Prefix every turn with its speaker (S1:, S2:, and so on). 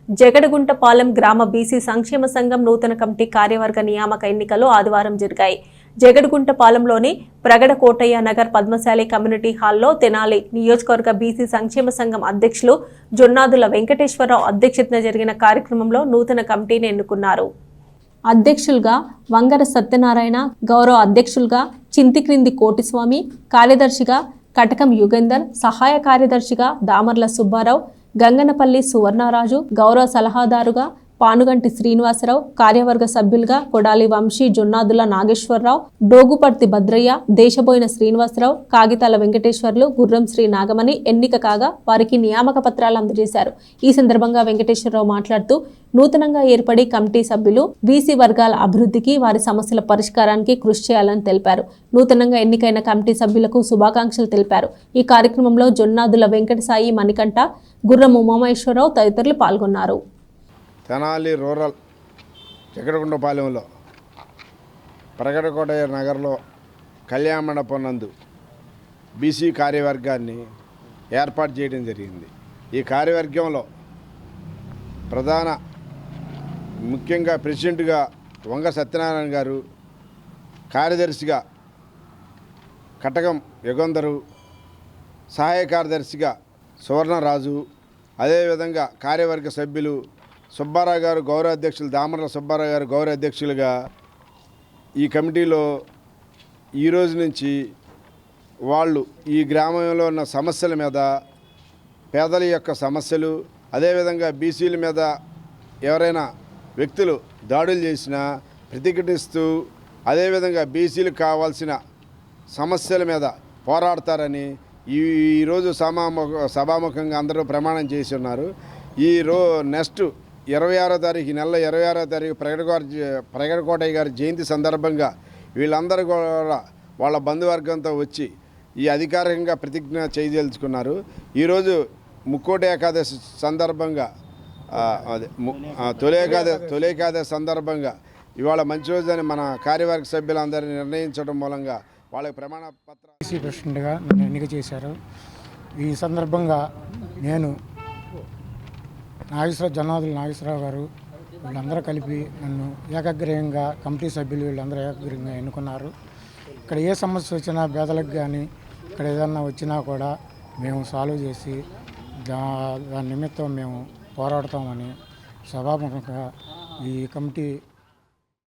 S1: జగడగుంటపాలెం గ్రామ బీసీ సంక్షేమ సంఘం నూతన కమిటీ కార్యవర్గ నియామక ఎన్నికలు ఆదివారం జరిగాయి. జగడగుంటపాలెంలోని ప్రగడ కోటయ్య నగర్ పద్మశాలి కమ్యూనిటీ హాల్లో తెనాలి నియోజకవర్గ బీసీ సంక్షేమ సంఘం అధ్యక్షులు జొన్నాదుల వెంకటేశ్వరరావు అధ్యక్షతన జరిగిన కార్యక్రమంలో నూతన కమిటీని ఎన్నుకున్నారు. అధ్యక్షులుగా వంగర సత్యనారాయణ, గౌరవ అధ్యక్షులుగా చింతిక్రింది కోటిస్వామి, కార్యదర్శిగా కటకం యుగేందర్, సహాయ కార్యదర్శిగా దామర్ల సుబ్బారావు, గంగనపల్లి సువర్ణరాజు, గౌరవ సలహాదారుగా పానుగంటి శ్రీనివాసరావు, కార్యవర్గ సభ్యులుగా కొడాలి వంశీ, జొన్నాదుల నాగేశ్వరరావు, డోగుపర్తి భద్రయ్య, దేశబోయిన శ్రీనివాసరావు, కాగితాల వెంకటేశ్వర్లు, గుర్రం శ్రీ నాగమణి ఎన్నిక కాగా వారికి నియామక పత్రాలు అందజేశారు. ఈ సందర్భంగా వెంకటేశ్వరరావు మాట్లాడుతూ నూతనంగా ఏర్పడి కమిటీ సభ్యులు బీసీ వర్గాల అభివృద్ధికి, వారి సమస్యల పరిష్కారానికి కృషి చేయాలని తెలిపారు. నూతనంగా ఎన్నికైన కమిటీ సభ్యులకు శుభాకాంక్షలు తెలిపారు. ఈ కార్యక్రమంలో జొన్నాదుల వెంకటసాయి, మణికంఠ, గుర్రం ఉమామేశ్వరరావు తదితరులు పాల్గొన్నారు.
S2: తెనాలి రూరల్ జగడగుంటపాలెంలో ప్రగడకోటయ్య నగర్లో కళ్యాణ మండపం నందు బీసీ కార్యవర్గాన్ని ఏర్పాటు చేయడం జరిగింది. ఈ కార్యవర్గంలో ముఖ్యంగా ప్రెసిడెంట్గా వంగ సత్యనారాయణ గారు, కార్యదర్శిగా కటకం యుగంధరు, సహాయ కార్యదర్శిగా సువర్ణరాజు, అదేవిధంగా కార్యవర్గ సభ్యులు సుబ్బారావు గారు గౌరవ అధ్యక్షులు, దామర్ల సుబ్బారావు గారు గౌరవ అధ్యక్షులుగా ఈ కమిటీలో ఈరోజు నుంచి వాళ్ళు ఈ గ్రామంలో ఉన్న సమస్యల మీద, పేదల యొక్క సమస్యలు, అదేవిధంగా బీసీల మీద ఎవరైనా వ్యక్తులు దాడులు చేసినా ప్రతిఘటిస్తూ, అదేవిధంగా బీసీలకు కావాల్సిన సమస్యల మీద పోరాడతారని ఈరోజు సభాముఖంగా అందరూ ప్రమాణం చేసి ఉన్నారు. నెక్స్ట్ 26వ తారీఖు, నెల 26వ తారీఖు ప్రగడకోటయ్య గారి జయంతి సందర్భంగా వీళ్ళందరూ కూడా వాళ్ళ బంధువర్గంతో వచ్చి ఈ అధికారికంగా ప్రతిజ్ఞ చేయదలుచుకున్నారు. ఈరోజు ముక్కోటి ఏకాదశి సందర్భంగా, తొలి ఏకాదశి సందర్భంగా ఇవాళ మంచి రోజని మన కార్యవర్గ సభ్యులందరినీ నిర్ణయించడం మూలంగా వాళ్ళకి ప్రమాణ పత్రం
S3: ప్రెసిడెంట్గా నన్ను ఎన్నిక చేశారు. ఈ సందర్భంగా నేను జొన్నాదుల నాగేశ్వరరావు గారు వీళ్ళందరూ కలిపి నన్ను ఏకగ్రీవంగా కమిటీ సభ్యులు వీళ్ళందరూ ఏకగ్రీవంగా ఎన్నుకున్నారు. ఇక్కడ ఏ సమస్య వచ్చినా పేదలకు కానీ ఇక్కడ ఏదన్నా వచ్చినా కూడా మేము సాల్వ్ చేసి దాని నిమిత్తం మేము పోరాడతామని సభాముఖంగా ఈ కమిటీ